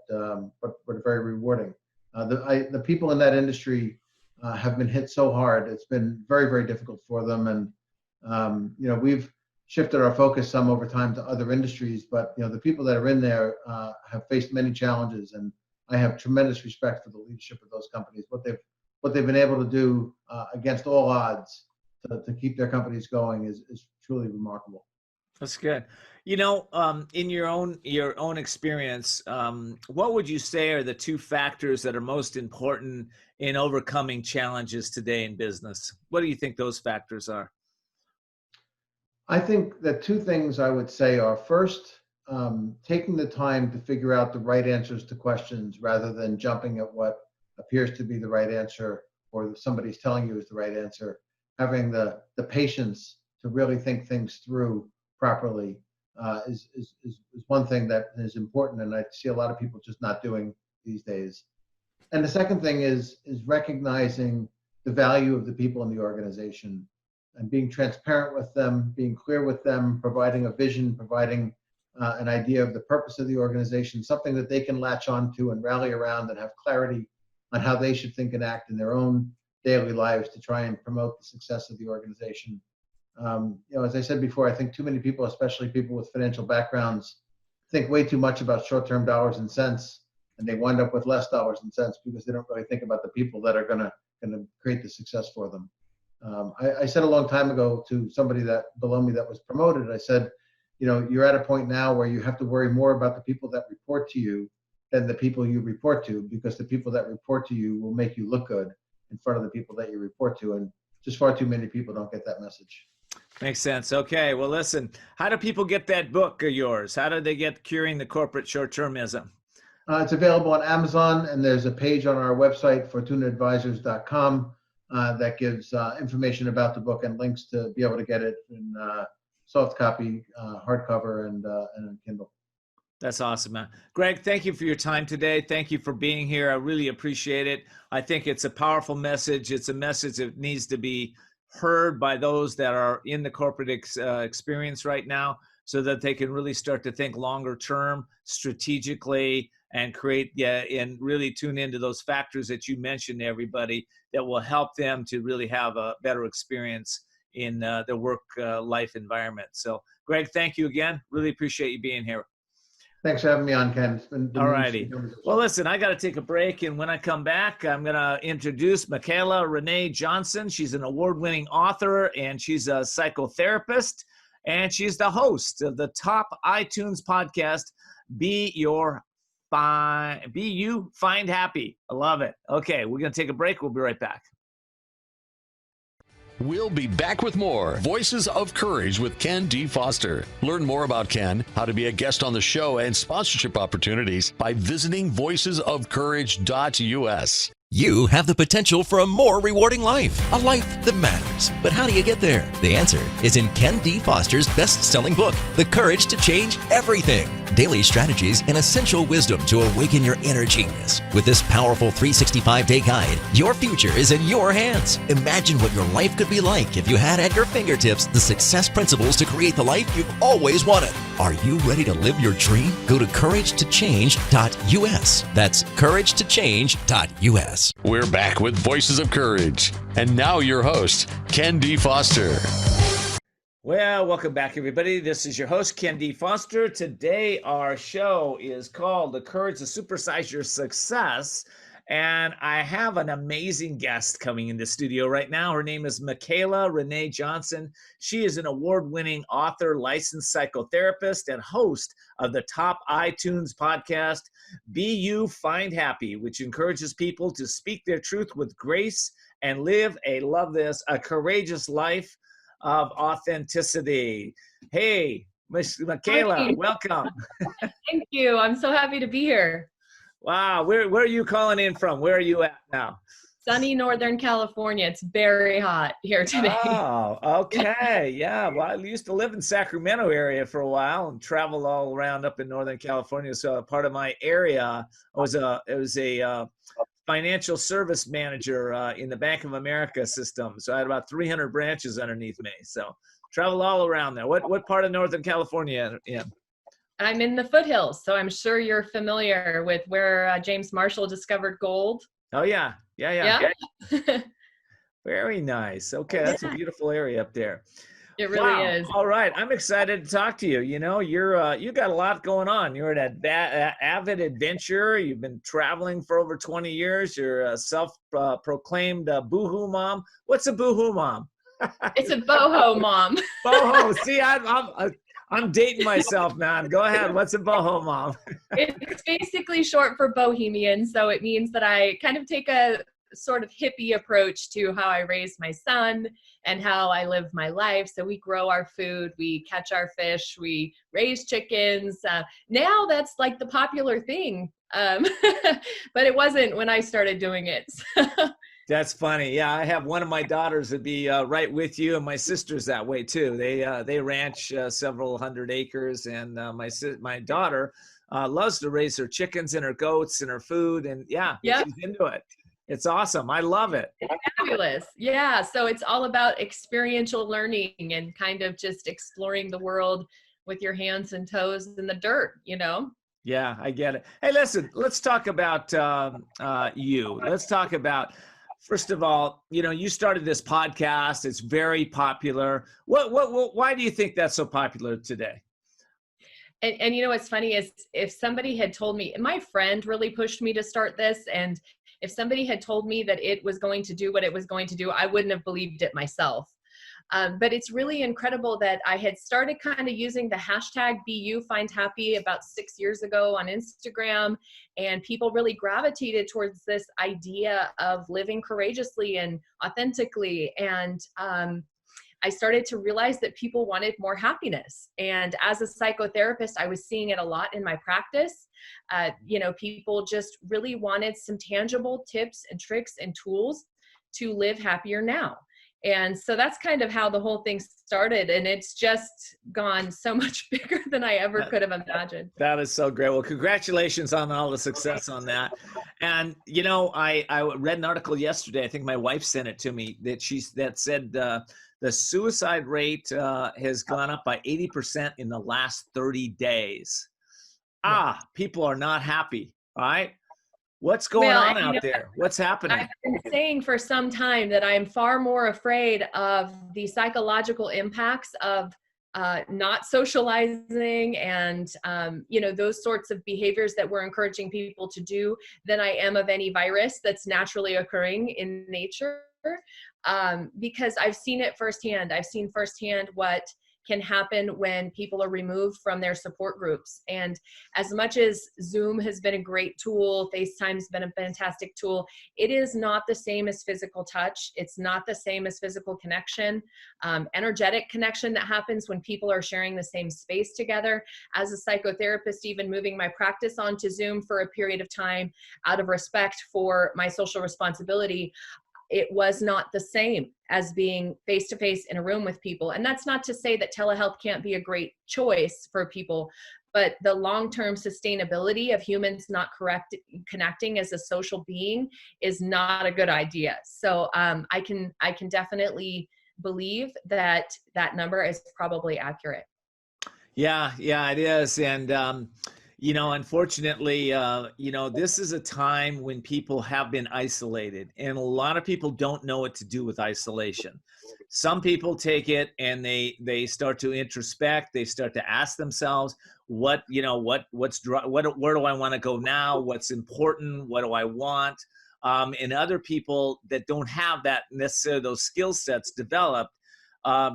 very rewarding. The people in that industry have been hit so hard. It's been very, very difficult for them. And, we've shifted our focus some over time to other industries, but, the people that are in there have faced many challenges. And I have tremendous respect for the leadership of those companies, what they've been able to do against all odds to keep their companies going is truly remarkable. That's good. In your own experience, what would you say are the two factors that are most important in overcoming challenges today in business? What do you think those factors are? I think the two things I would say are, first, taking the time to figure out the right answers to questions rather than jumping at what appears to be the right answer or somebody's telling you is the right answer. Having the patience to really think things through properly is one thing that is important, and I see a lot of people just not doing these days. And the second thing is recognizing the value of the people in the organization and being transparent with them, being clear with them, providing a vision, providing an idea of the purpose of the organization, something that they can latch onto and rally around and have clarity on how they should think and act in their own daily lives to try and promote the success of the organization. As I said before, I think too many people, especially people with financial backgrounds, think way too much about short-term dollars and cents, and they wind up with less dollars and cents because they don't really think about the people that are going to create the success for them. I said a long time ago to somebody that below me that was promoted, I said, you're at a point now where you have to worry more about the people that report to you than the people you report to, because the people that report to you will make you look good in front of the people that you report to. And just far too many people don't get that message. Makes sense. Okay. Well, listen, how do people get that book of yours? How do they get Curing the Corporate Short-Termism? It's available on Amazon, and there's a page on our website, fortunaadvisors.com, that gives information about the book and links to be able to get it in soft copy, hardcover, and Kindle. That's awesome, man. Greg, thank you for your time today. Thank you for being here. I really appreciate it. I think it's a powerful message. It's a message that needs to be heard by those that are in the corporate experience right now, so that they can really start to think longer term, strategically, and create and really tune into those factors that you mentioned to everybody that will help them to really have a better experience in their work life environment. So, Greg, thank you again. Really appreciate you being here. Thanks for having me on, Ken. It's been all righty. Well, listen, I got to take a break, and when I come back, I'm going to introduce Michaela Renee Johnson. She's an award-winning author, and she's a psychotherapist, and she's the host of the top iTunes podcast, Be You Find Happy. I love it. Okay, we're going to take a break. We'll be right back. We'll be back with more Voices of Courage with Ken D. Foster. Learn more about Ken, how to be a guest on the show, and sponsorship opportunities by visiting voicesofcourage.us. You have the potential for a more rewarding life, a life that matters. But how do you get there? The answer is in Ken D. Foster's best-selling book, The Courage to Change Everything. Daily strategies and essential wisdom to awaken your inner genius. With this powerful 365-day guide, your future is in your hands. Imagine what your life could be like if you had at your fingertips the success principles to create the life you've always wanted. Are you ready to live your dream? Go to couragetochange.us. That's couragetochange.us. We're back with Voices of Courage. And now your host, Ken D. Foster. Well, welcome back, everybody. This is your host, Ken D. Foster. Today, our show is called The Courage to Supersize Your Success. And I have an amazing guest coming in the studio right now. Her name is Michaela Renee Johnson. She is an award-winning author, licensed psychotherapist, and host of the top iTunes podcast, Be You, Find Happy, which encourages people to speak their truth with grace and live a courageous life of authenticity. Hey, Michaela, Hi. welcome. Thank you. I'm so happy to be here. Wow, where are you calling in from? Where are you at now? Sunny Northern California. It's very hot here today. Oh, okay. Yeah. Well, I used to live in Sacramento area for a while and traveled all around up in Northern California. So part of my area was a financial service manager in the Bank of America system. So I had about 300 branches underneath me. So travel all around there. What part of Northern California in? I'm in the foothills, so I'm sure you're familiar with where James Marshall discovered gold. Oh, yeah. Yeah. Very nice. Okay, that's a beautiful area up there. It really is. All right, I'm excited to talk to you. You know, you got a lot going on. You're an avid adventurer. You've been traveling for over 20 years. You're a self-proclaimed boohoo mom. What's a boohoo mom? It's a boho mom. Boho. See, I'm dating myself, man. Go ahead. What's a boho mom? It's basically short for bohemian, so it means that I kind of take a sort of hippie approach to how I raise my son and how I live my life. So we grow our food, we catch our fish, we raise chickens. Now that's like the popular thing, but it wasn't when I started doing it. That's funny. Yeah, I have one of my daughters would be right with you, and my sister's that way too. They ranch several hundred acres, and my daughter loves to raise her chickens and her goats and her food, and she's into it. It's awesome. I love it. It's fabulous. Yeah. So it's all about experiential learning and kind of just exploring the world with your hands and toes in the dirt, you know? Yeah, I get it. Hey, listen, let's talk about you. Let's talk about, first of all, you know, you started this podcast. It's very popular. Why do you think that's so popular today? And you know, what's funny is if somebody had told me, my friend really pushed me to start this, and if somebody had told me that it was going to do what it was going to do, I wouldn't have believed it myself. But it's really incredible that I had started kind of using the hashtag #BeYouFindHappy about 6 years ago on Instagram, and people really gravitated towards this idea of living courageously and authentically. And I started to realize that people wanted more happiness. And as a psychotherapist, I was seeing it a lot in my practice. You know, people just really wanted some tangible tips and tricks and tools to live happier now. And so that's kind of how the whole thing started. And it's just gone so much bigger than I ever could have imagined. That is so great. Well, congratulations on all the success on that. And, you know, I read an article yesterday, I think my wife sent it to me, that said the suicide rate has gone up by 80% in the last 30 days. People are not happy, all right? What's going on out there? What's happening? I've been saying for some time that I'm far more afraid of the psychological impacts of not socializing and, you know, those sorts of behaviors that we're encouraging people to do than I am of any virus that's naturally occurring in nature. Because I've seen it firsthand. I've seen firsthand what can happen when people are removed from their support groups. And as much as Zoom has been a great tool, FaceTime's been a fantastic tool, it is not the same as physical touch. It's not the same as physical connection, energetic connection that happens when people are sharing the same space together. As a psychotherapist, even moving my practice onto Zoom for a period of time out of respect for my social responsibility, it was not the same as being face-to-face in a room with people. And that's not to say that telehealth can't be a great choice for people, but the long-term sustainability of humans not connecting as a social being is not a good idea. So I can definitely believe that that number is probably accurate. Yeah, it is. And, unfortunately, this is a time when people have been isolated, and a lot of people don't know what to do with isolation. Some people take it and they start to introspect. They start to ask themselves, where do I want to go now? What's important? What do I want? And other people that don't have that necessarily those skill sets developed,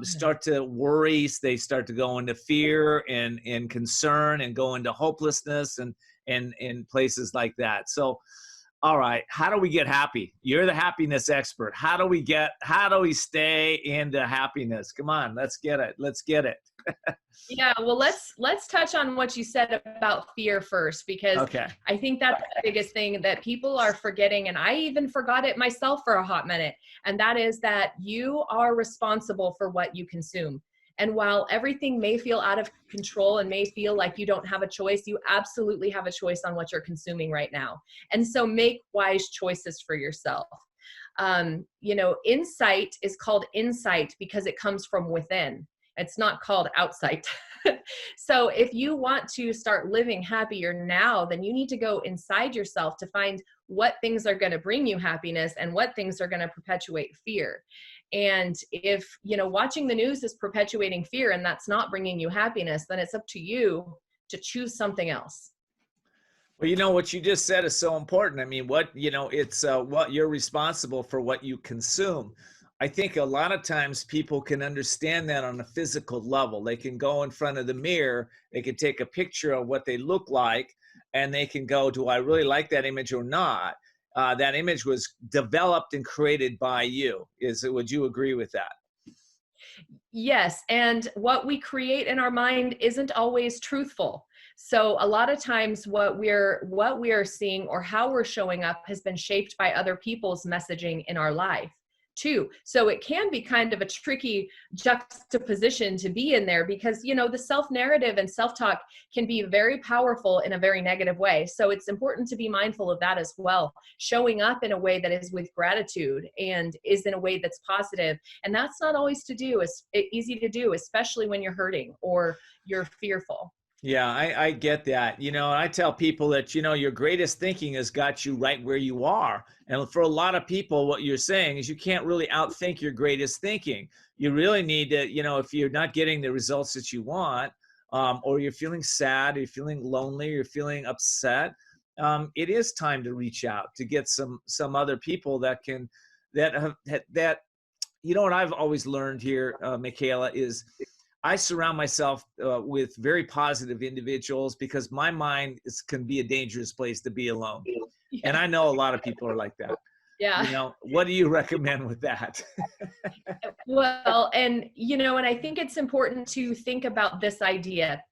start to worry. They start to go into fear and concern and go into hopelessness and places like that. So, all right, how do we get happy? You're the happiness expert. How do we stay into happiness? Come on, let's get it. Yeah, well, let's touch on what you said about fear first, because okay. I think that's the biggest thing that people are forgetting, and I even forgot it myself for a hot minute, and that is that you are responsible for what you consume. And while everything may feel out of control and may feel like you don't have a choice, you absolutely have a choice on what you're consuming right now. And so make wise choices for yourself. Insight is called insight because it comes from within. It's not called outsight. So if you want to start living happier now, then you need to go inside yourself to find what things are going to bring you happiness and what things are going to perpetuate fear. And if, watching the news is perpetuating fear and that's not bringing you happiness, then it's up to you to choose something else. Well, what you just said is so important. I mean, what you're responsible for what you consume. I think a lot of times people can understand that on a physical level. They can go in front of the mirror, they can take a picture of what they look like, and they can go, do I really like that image or not? That image was developed and created by you. Would you agree with that? Yes, and what we create in our mind isn't always truthful. So a lot of times what we are seeing or how we're showing up has been shaped by other people's messaging in our life too. So it can be kind of a tricky juxtaposition to be in there because, the self-narrative and self-talk can be very powerful in a very negative way. So it's important to be mindful of that as well. Showing up in a way that is with gratitude and is in a way that's positive. And that's not always easy to do, especially when you're hurting or you're fearful. Yeah, I get that. I tell people that, your greatest thinking has got you right where you are. And for a lot of people, what you're saying is you can't really outthink your greatest thinking. You really need to, if you're not getting the results that you want, or you're feeling sad, or you're feeling lonely, or you're feeling upset, it is time to reach out to get some other people that what I've always learned here, Michaela, is I surround myself with very positive individuals because my mind can be a dangerous place to be alone. Yeah. And I know a lot of people are like that. Yeah. What do you recommend with that? Well, and I think it's important to think about this idea.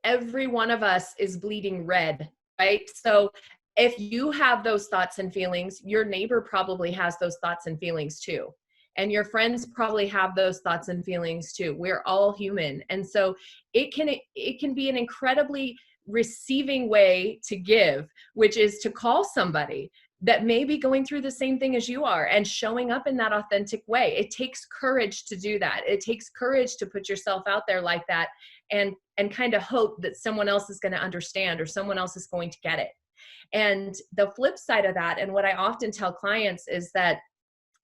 Every one of us is bleeding red, right? So if you have those thoughts and feelings, your neighbor probably has those thoughts and feelings too. And your friends probably have those thoughts and feelings too. We're all human. And so it can be an incredibly receiving way to give, which is to call somebody that may be going through the same thing as you are and showing up in that authentic way. It takes courage to do that. It takes courage to put yourself out there like that and kind of hope that someone else is going to understand or someone else is going to get it. And the flip side of that, and what I often tell clients is that,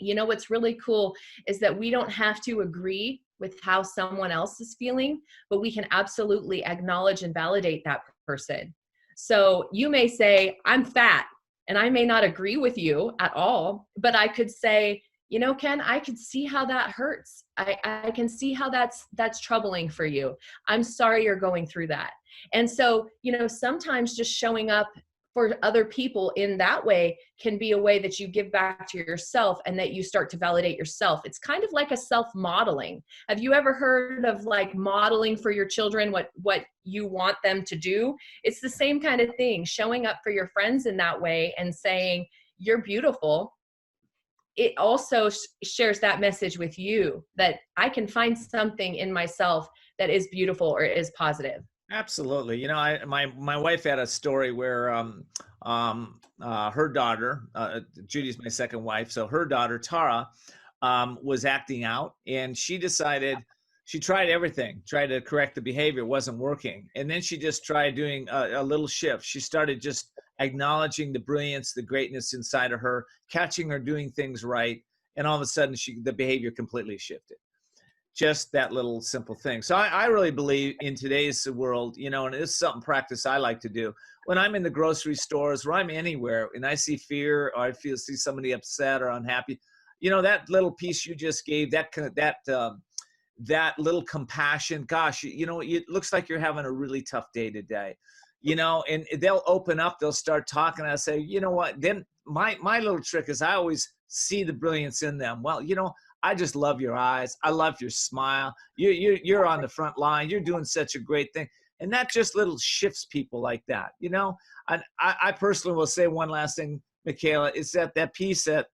what's really cool is that we don't have to agree with how someone else is feeling, but we can absolutely acknowledge and validate that person. So you may say, I'm fat, and I may not agree with you at all, but I could say, you know, Ken, I can see how that hurts. I can see how that's troubling for you. I'm sorry you're going through that. And so, you know, sometimes just showing up for other people in that way can be a way that you give back to yourself and that you start to validate yourself. It's kind of like a self-modeling. Have you ever heard of like modeling for your children what you want them to do? It's the same kind of thing, showing up for your friends in that way and saying, you're beautiful. It also shares that message with you that I can find something in myself that is beautiful or is positive. Absolutely. You know, my wife had a story where her daughter, Judy's my second wife, so her daughter Tara was acting out, and she decided, she tried everything, tried to correct the behavior, wasn't working, and then she just tried doing a little shift. She started just acknowledging the brilliance, the greatness inside of her, catching her doing things right, and all of a sudden the behavior completely shifted. Just that little simple thing. So I really believe in today's world, you know, and it's something practice I like to do. When I'm in the grocery stores or I'm anywhere and I see fear or see somebody upset or unhappy, you know, that little piece you just gave, that little compassion, gosh, you know, it looks like you're having a really tough day today, you know, and they'll open up, they'll start talking. I say, you know what, then my little trick is I always see the brilliance in them. Well, you know, I just love your eyes. I love your smile. You're on the front line. You're doing such a great thing. And that just little shifts people like that, you know? And I personally will say one last thing, Michaela, is that piece that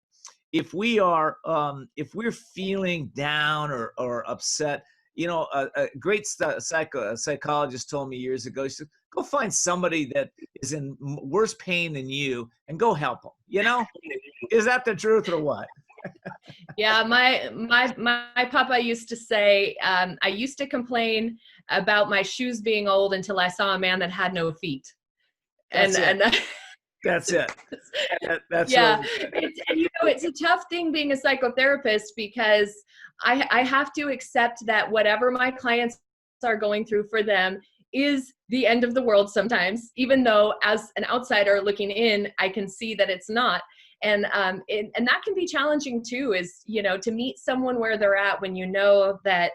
if we're feeling down or upset, you know, a great psychologist told me years ago, he said, go find somebody that is in worse pain than you and go help them, you know? Is that the truth or what? Yeah, my papa used to say, I used to complain about my shoes being old until I saw a man that had no feet. That's it. That's yeah. Really and you know, it's a tough thing being a psychotherapist because I have to accept that whatever my clients are going through for them is the end of the world sometimes, even though as an outsider looking in, I can see that it's not. And that can be challenging too, is, you know, to meet someone where they're at when you know that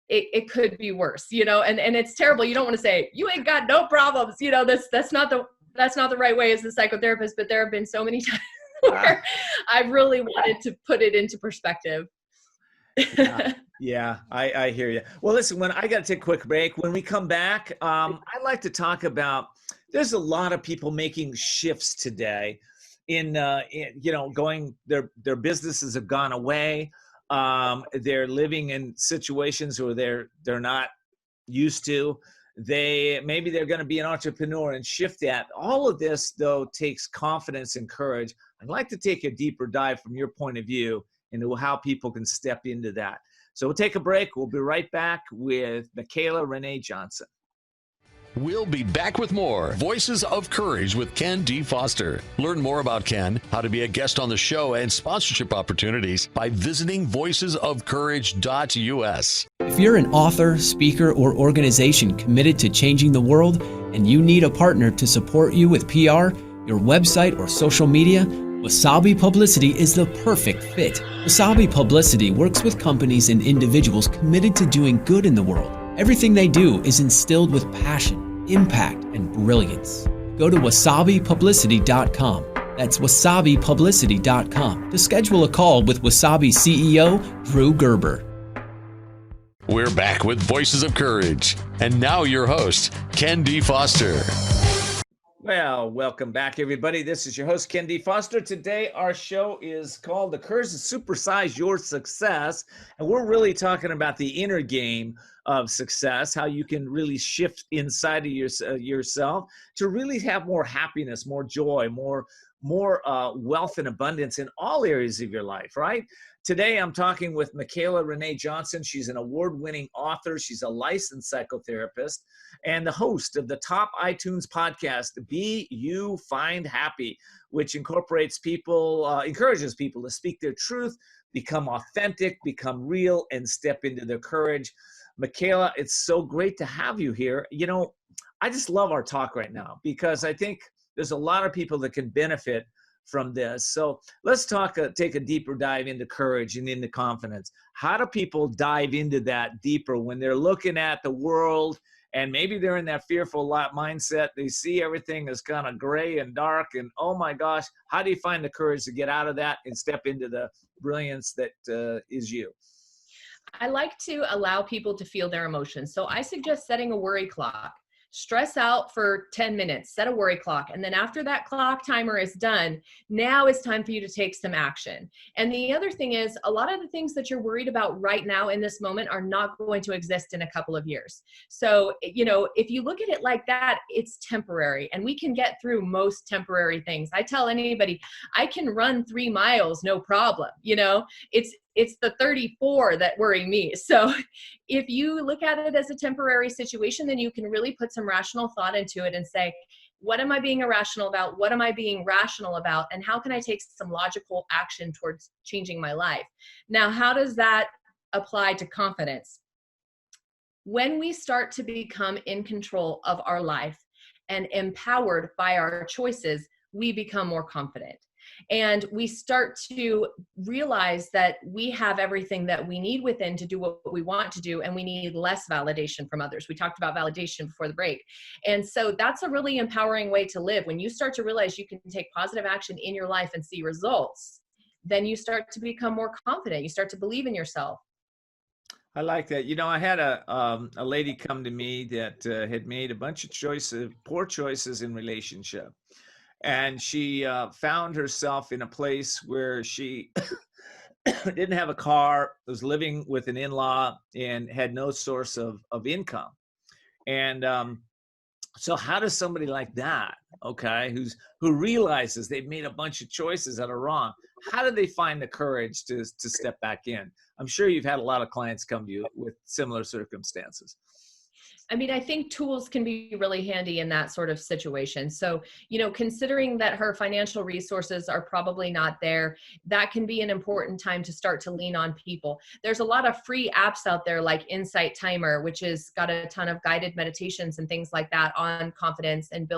it could be worse, you know, and it's terrible. You don't want to say, you ain't got no problems. You know, that's not the right way as a psychotherapist, but there have been so many times where I've really wanted to put it into perspective. Yeah, I hear you. Well, listen, I got to take a quick break. When we come back, I'd like to talk about, there's a lot of people making shifts today in you know, their businesses have gone away. They're living in situations where they're not used to. Maybe they're going to be an entrepreneur and shift that. All of this, though, takes confidence and courage. I'd like to take a deeper dive from your point of view into how people can step into that. So we'll take a break. We'll be right back with Michaela Renee Johnson. We'll be back with more Voices of Courage with Ken D. Foster. Learn more about Ken, how to be a guest on the show, and sponsorship opportunities by visiting voicesofcourage.us. If you're an author, speaker, or organization committed to changing the world and you need a partner to support you with PR, your website, or social media, Wasabi Publicity is the perfect fit. Wasabi Publicity works with companies and individuals committed to doing good in the world. Everything they do is instilled with passion, impact, and brilliance. Go to wasabipublicity.com. That's wasabipublicity.com to schedule a call with Wasabi CEO Drew Gerber. We're back with Voices of Courage. And now your host, Ken D. Foster. Well, welcome back, everybody. This is your host, Ken D. Foster. Today, our show is called The Courage to Supersize Your Success. And we're really talking about the inner game of success, how you can really shift inside of yourself to really have more happiness, more joy, more wealth and abundance in all areas of your life, right? Today, I'm talking with Michaela Renee Johnson. She's an award-winning author. She's a licensed psychotherapist and the host of the top iTunes podcast, Be You Find Happy, which encourages people to speak their truth, become authentic, become real, and step into their courage. Michaela, it's so great to have you here. You know, I just love our talk right now because I think there's a lot of people that can benefit from this. So let's take a deeper dive into courage and into confidence. How do people dive into that deeper when they're looking at the world and maybe they're in that fearful mindset? They see everything as kind of gray and dark and, oh my gosh, how do you find the courage to get out of that and step into the brilliance that is you? I like to allow people to feel their emotions. So I suggest setting a worry clock. Stress out for 10 minutes, set a worry clock. And then after that clock timer is done, now it's time for you to take some action. And the other thing is, a lot of the things that you're worried about right now in this moment are not going to exist in a couple of years. So, if you look at it like that, it's temporary, and we can get through most temporary things. I tell anybody, I can run 3 miles, no problem. It's the 34 that worry me. So if you look at it as a temporary situation, then you can really put some rational thought into it and say, what am I being irrational about? What am I being rational about? And how can I take some logical action towards changing my life? Now, how does that apply to confidence? When we start to become in control of our life and empowered by our choices, we become more confident. And we start to realize that we have everything that we need within to do what we want to do, and we need less validation from others. We talked about validation before the break. And so that's a really empowering way to live. When you start to realize you can take positive action in your life and see results, then you start to become more confident. You start to believe in yourself. I like that. I had a lady come to me that had made a bunch of poor choices in relationship. And she found herself in a place where she didn't have a car, was living with an in-law, and had no source of income. And so how does somebody like that, okay, who realizes they've made a bunch of choices that are wrong, how do they find the courage to step back in? I'm sure you've had a lot of clients come to you with similar circumstances. I think tools can be really handy in that sort of situation. So, considering that her financial resources are probably not there, that can be an important time to start to lean on people. There's a lot of free apps out there like Insight Timer, which has got a ton of guided meditations and things like that on confidence and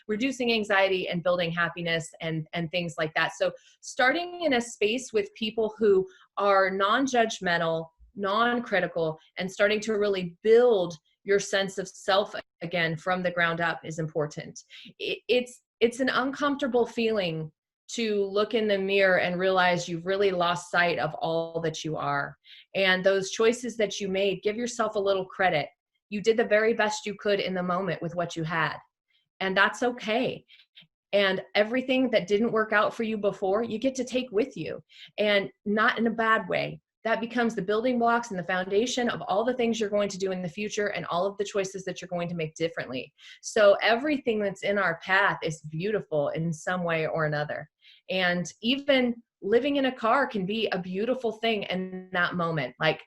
reducing anxiety and building happiness and things like that. So starting in a space with people who are non-judgmental, non-critical, and starting to really build your sense of self again from the ground up is important. It's an uncomfortable feeling to look in the mirror and realize you've really lost sight of all that you are. And those choices that you made, give yourself a little credit. You did the very best you could in the moment with what you had. And that's okay. And everything that didn't work out for you before, you get to take with you, and not in a bad way. That becomes the building blocks and the foundation of all the things you're going to do in the future and all of the choices that you're going to make differently. So everything that's in our path is beautiful in some way or another. And even living in a car can be a beautiful thing in that moment, like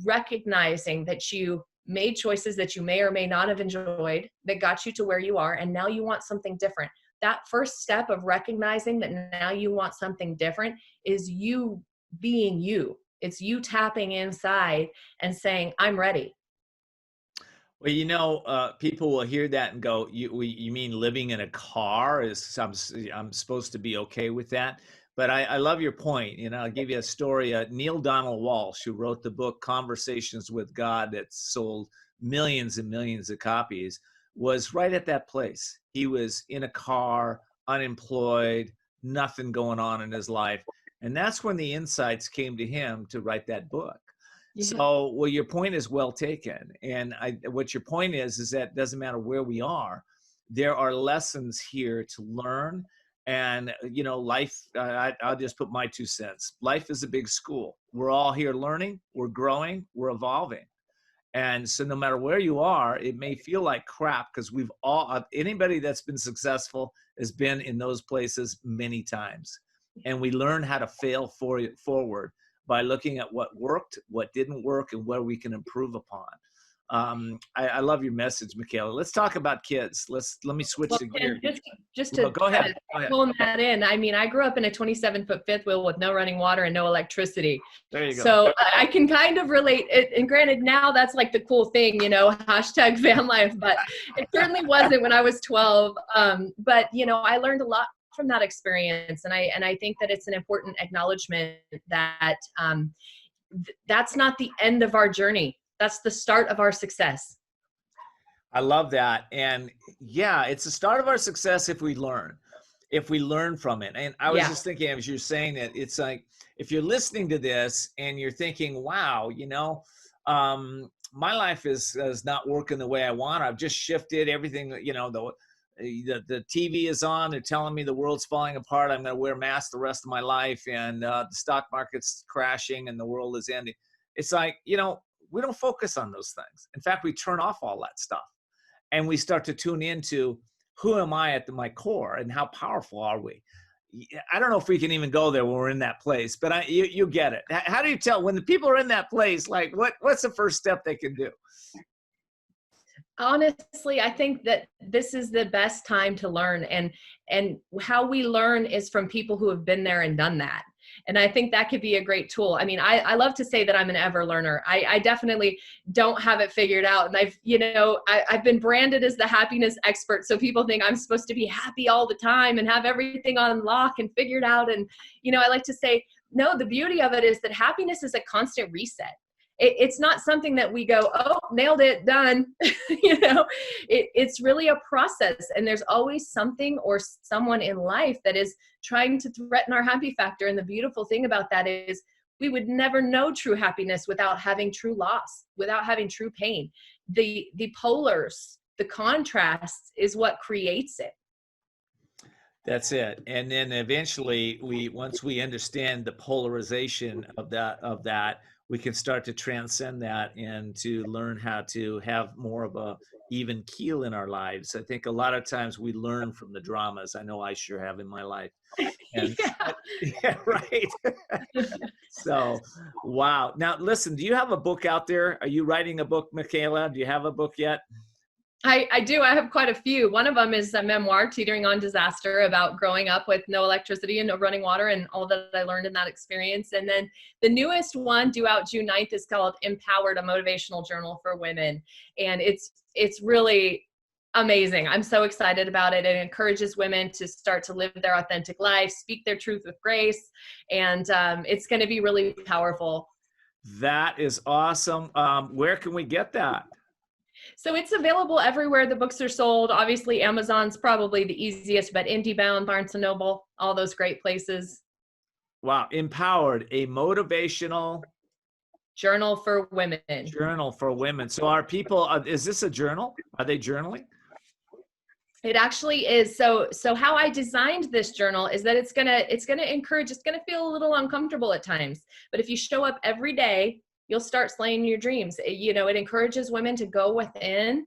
recognizing that you made choices that you may or may not have enjoyed that got you to where you are, and now you want something different. That first step of recognizing that now you want something different is you being you. It's you tapping inside and saying, I'm ready. Well, people will hear that and go, you mean living in a car? I'm supposed to be okay with that? But I love your point. I'll give you a story. Neil Donald Walsh, who wrote the book Conversations with God that sold millions and millions of copies, was right at that place. He was in a car, unemployed, nothing going on in his life. And that's when the insights came to him to write that book. Yeah. So, well, your point is well taken. And what your point is that it doesn't matter where we are, there are lessons here to learn. And, life, I'll just put my 2 cents. Life is a big school. We're all here learning, we're growing, we're evolving. And so no matter where you are, it may feel like crap because anybody that's been successful has been in those places many times. And we learn how to fail forward by looking at what worked, what didn't work, and where we can improve upon. I love your message, Michaela. Let's talk about kids. Let me switch the gear. Just to go ahead. Pull that in. I grew up in a 27-foot fifth wheel with no running water and no electricity. There you go. So I can kind of relate. And granted, now that's like the cool thing, hashtag van life. But it certainly wasn't when I was 12. But I learned a lot from that experience. And I think that it's an important acknowledgement that that's not the end of our journey. That's the start of our success. I love that. And yeah, it's the start of our success if we learn from it. And I was just thinking, as you're saying it, it's like, if you're listening to this and you're thinking, wow, my life is not working the way I want. I've just shifted everything, the TV is on. They're telling me the world's falling apart. I'm going to wear masks the rest of my life. And the stock market's crashing and the world is ending. It's like, we don't focus on those things. In fact, we turn off all that stuff and we start to tune into who am I at my core and how powerful are we? I don't know if we can even go there when we're in that place, but you get it. How do you tell when the people are in that place, like what's the first step they can do? Honestly, I think that this is the best time to learn, and how we learn is from people who have been there and done that. And I think that could be a great tool. I mean, I love to say that I'm an ever learner. I definitely don't have it figured out. And I've been branded as the happiness expert. So people think I'm supposed to be happy all the time and have everything on lock and figured out. And, I like to say, no, the beauty of it is that happiness is a constant reset. It's not something that we go, oh, nailed it, done. It's really a process. And there's always something or someone in life that is trying to threaten our happy factor. And the beautiful thing about that is we would never know true happiness without having true loss, without having true pain. The polars, the contrasts is what creates it. That's it. And then eventually once we understand the polarization of that, we can start to transcend that and to learn how to have more of a even keel in our lives. I think a lot of times we learn from the dramas. I know I sure have in my life. And, yeah, right. So, wow. Now, listen, do you have a book out there? Are you writing a book, Michaela? Do you have a book yet? I do. I have quite a few. One of them is a memoir, Teetering on Disaster, about growing up with no electricity and no running water and all that I learned in that experience. And then the newest one, due out June 9th, is called Empowered, a motivational journal for women. And it's really amazing. I'm so excited about it. It encourages women to start to live their authentic life, speak their truth with grace. And it's going to be really powerful. That is awesome. Where can we get that? So it's available everywhere the books are sold. Obviously, Amazon's probably the easiest, but IndieBound, Barnes & Noble, all those great places. Wow. Empowered, a motivational journal for women. Journal for women. So are people, is this a journal? Are they journaling? It actually is. So how I designed this journal is that it's gonna encourage, it's gonna feel a little uncomfortable at times. But if you show up every day, you'll start slaying your dreams. It encourages women to go within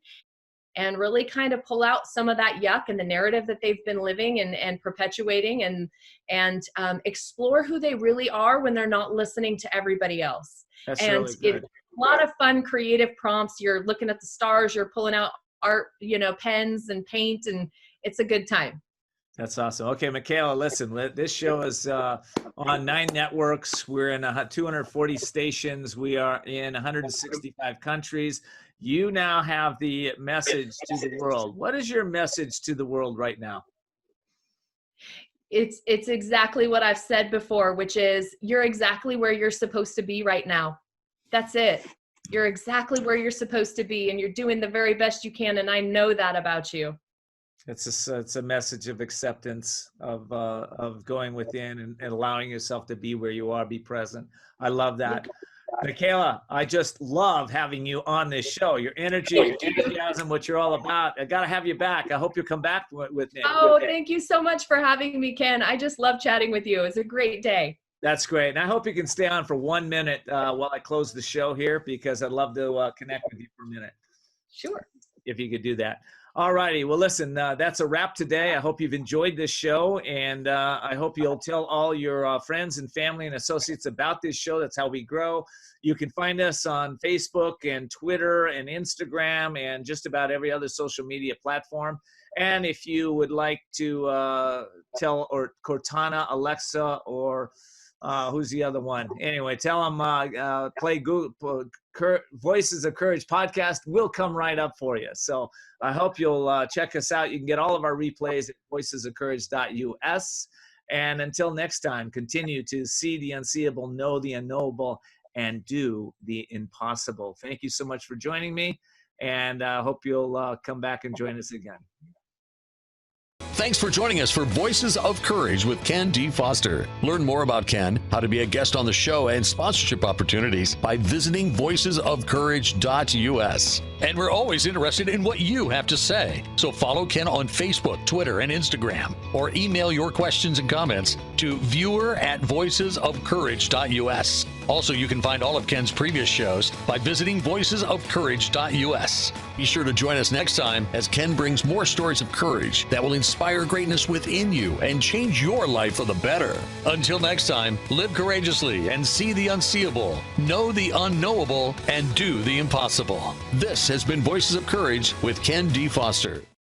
and really kind of pull out some of that yuck and the narrative that they've been living and perpetuating and explore who they really are when they're not listening to everybody else. That's and really good. It's a lot of fun, creative prompts. You're looking at the stars, you're pulling out art, pens and paint, and it's a good time. That's awesome. Okay, Michaela, listen, this show is on 9 networks. We're in 240 stations. We are in 165 countries. You now have the message to the world. What is your message to the world right now? It's exactly what I've said before, which is you're exactly where you're supposed to be right now. That's it. You're exactly where you're supposed to be, and you're doing the very best you can, and I know that about you. It's a message of acceptance, of going within and allowing yourself to be where you are, be present. I love that. Michaela, I just love having you on this show. Your energy, your enthusiasm, what you're all about. I got to have you back. I hope you'll come back with me. Oh, thank you so much for having me, Ken. I just love chatting with you. It's a great day. That's great. And I hope you can stay on for 1 minute while I close the show here, because I'd love to connect with you for a minute. Sure. If you could do that. All righty. Well, listen, that's a wrap today. I hope you've enjoyed this show, and I hope you'll tell all your friends and family and associates about this show. That's how we grow. You can find us on Facebook and Twitter and Instagram and just about every other social media platform. And if you would like to tell or Cortana, Alexa, or who's the other one? Anyway, tell them play Google, Voices of Courage podcast will come right up for you. So I hope you'll check us out. You can get all of our replays at voicesofcourage.us. And until next time, continue to see the unseeable, know the unknowable, and do the impossible. Thank you so much for joining me, and I hope you'll come back and join us again. Thanks for joining us for Voices of Courage with Ken D. Foster. Learn more about Ken, how to be a guest on the show, and sponsorship opportunities by visiting voicesofcourage.us. And we're always interested in what you have to say. So follow Ken on Facebook, Twitter, and Instagram, or email your questions and comments to viewer@voicesofcourage.us. Also, you can find all of Ken's previous shows by visiting voicesofcourage.us. Be sure to join us next time as Ken brings more stories of courage that will inspire greatness within you and change your life for the better. Until next time, live courageously and see the unseeable, know the unknowable, and do the impossible. This has been Voices of Courage with Ken D. Foster.